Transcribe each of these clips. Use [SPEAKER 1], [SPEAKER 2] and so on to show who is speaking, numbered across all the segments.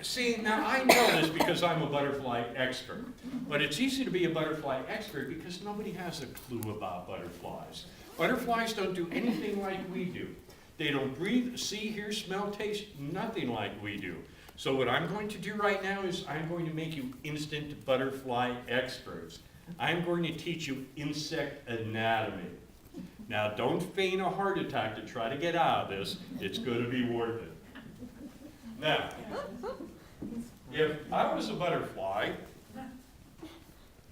[SPEAKER 1] See, now I know this because I'm a butterfly expert, but it's easy to be a butterfly expert because nobody has a clue about butterflies. Butterflies don't do anything like we do. They don't breathe, see, hear, smell, taste, nothing like we do. So what I'm going to do right now is I'm going to make you instant butterfly experts. I'm going to teach you insect anatomy. Now don't feign a heart attack to try to get out of this. It's going to be worth it. Now, if I was a butterfly,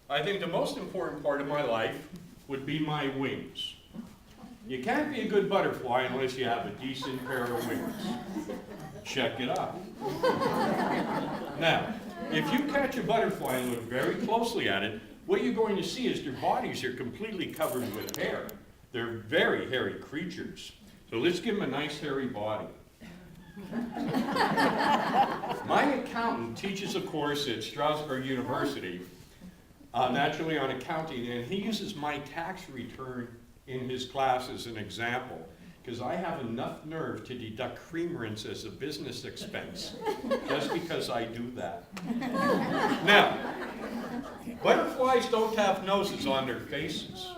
[SPEAKER 1] I think the most important part of my life would be my wings. You can't be a good butterfly unless you have a decent pair of wings. Check it out. Now, if you catch a butterfly and look very closely at it, what you're going to see is their bodies are completely covered with hair. They're very hairy creatures. So let's give them a nice hairy body. My accountant teaches a course at Strasbourg University, naturally on accounting, and he uses my tax return in his class as an example, because I have enough nerve to deduct cream rinse as a business expense, just because I do that. Now, butterflies don't have noses on their faces.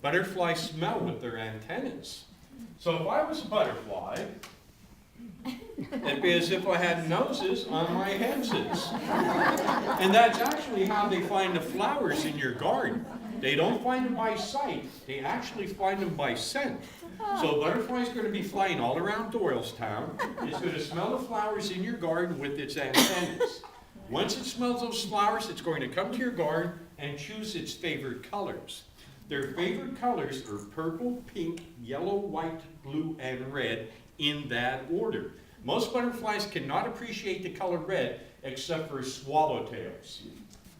[SPEAKER 1] Butterflies smell with their antennas. So if I was a butterfly, it'd be as if I had noses on my heads. And that's actually how they find the flowers in your garden. They don't find them by sight, they actually find them by scent. So a butterfly's going to be flying all around Doylestown. It's going to smell the flowers in your garden with its antennas. Once it smells those flowers, it's going to come to your garden and choose its favorite colors. Their favorite colors are purple, pink, yellow, white, blue, and red in that order. Most butterflies cannot appreciate the color red except for swallowtails.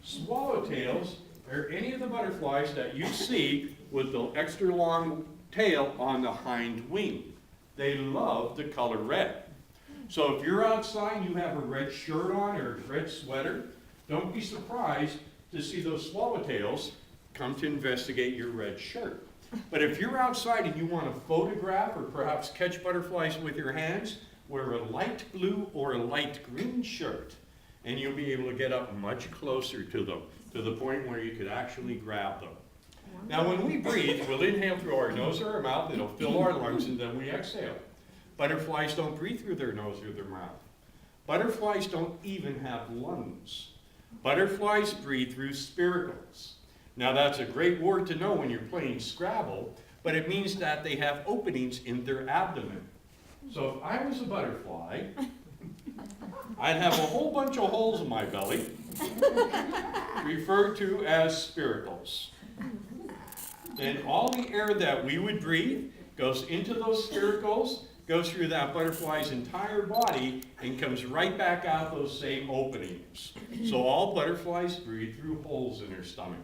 [SPEAKER 1] Swallowtails are any of the butterflies that you see with the extra long tail on the hind wing. They love the color red. So if you're outside and you have a red shirt on or a red sweater, don't be surprised to see those swallowtails come to investigate your red shirt. But if you're outside and you want to photograph or perhaps catch butterflies with your hands, wear a light blue or a light green shirt, and you'll be able to get up much closer to them, to the point where you could actually grab them. Now when we breathe, we'll inhale through our nose or our mouth, it'll fill our lungs, and then we exhale. Butterflies don't breathe through their nose or their mouth. Butterflies don't even have lungs. Butterflies breathe through spiracles. Now that's a great word to know when you're playing Scrabble, but it means that they have openings in their abdomen. So if I was a butterfly, I'd have a whole bunch of holes in my belly, referred to as spiracles. Then all the air that we would breathe goes into those spiracles, goes through that butterfly's entire body, and comes right back out those same openings. So all butterflies breathe through holes in their stomach.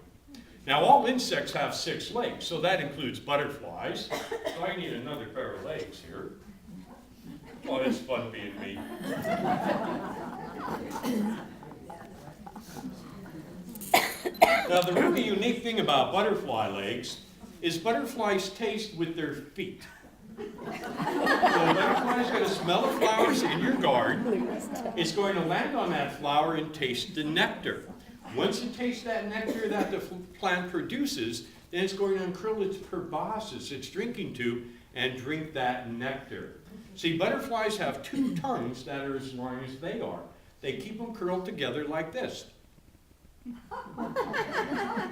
[SPEAKER 1] Now all insects have 6 legs, so that includes butterflies. So I need another pair of legs here. Oh, it's fun being me. Now the really unique thing about butterfly legs is butterflies taste with their feet. So the butterfly's going to smell the flowers in your garden. It's going to land on that flower and taste the nectar. Once it tastes that nectar that the plant produces, then it's going to uncurl its proboscis, its drinking tube, and drink that nectar. See, butterflies have 2 tongues that are as long as they are. They keep them curled together like this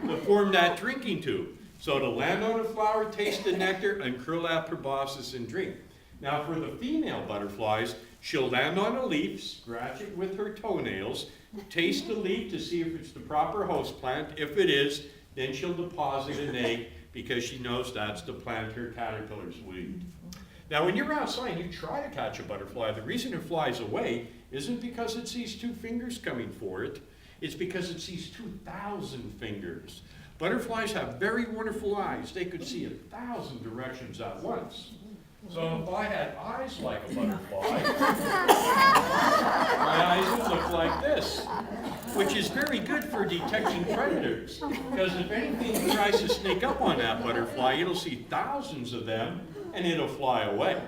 [SPEAKER 1] to form that drinking tube. So to land on a flower, taste the nectar, uncurl that proboscis, and drink. Now for the female butterflies, she'll land on a leaf, scratch it with her toenails, taste the leaf to see if it's the proper host plant. If it is, then she'll deposit an egg because she knows that's the plant her caterpillars will eat. Now when you're outside and you try to catch a butterfly, the reason it flies away isn't because it sees 2 fingers coming for it. It's because it sees 2,000 fingers. Butterflies have very wonderful eyes. They could see 1,000 directions at once. So if I had eyes like a butterfly, my eyes would look like this, which is very good for detecting predators. Because if anything tries to sneak up on that butterfly, it'll see thousands of them and it'll fly away.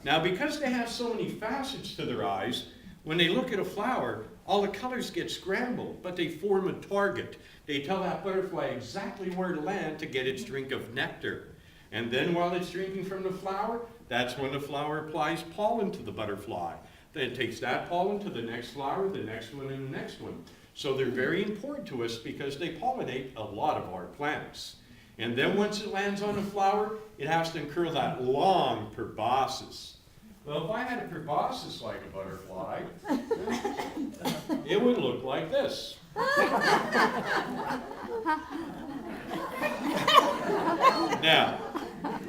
[SPEAKER 1] Now because they have so many facets to their eyes, When they look at a flower, all the colors get scrambled, but they form a target. They tell that butterfly exactly where to land to get its drink of nectar. And then while it's drinking from the flower, that's when the flower applies pollen to the butterfly. Then it takes that pollen to the next flower, the next one, and the next one. So they're very important to us because they pollinate a lot of our plants. And then once it lands on the flower, it has to incur that long proboscis. Well, if I had a proboscis like a butterfly, it would look like this. Now,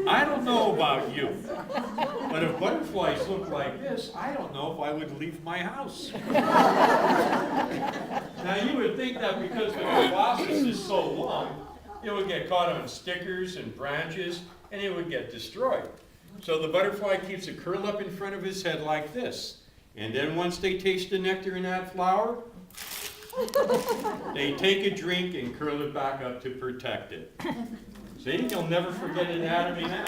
[SPEAKER 1] I don't know about you, but if butterflies look like this, I don't know if I would leave my house. Now, you would think that because the proboscis is so long, it would get caught on stickers and branches, and it would get destroyed. So the butterfly keeps it curled up in front of his head like this. And then once they taste the nectar in that flower, they take a drink and curl it back up to protect it. See, you'll never forget anatomy now.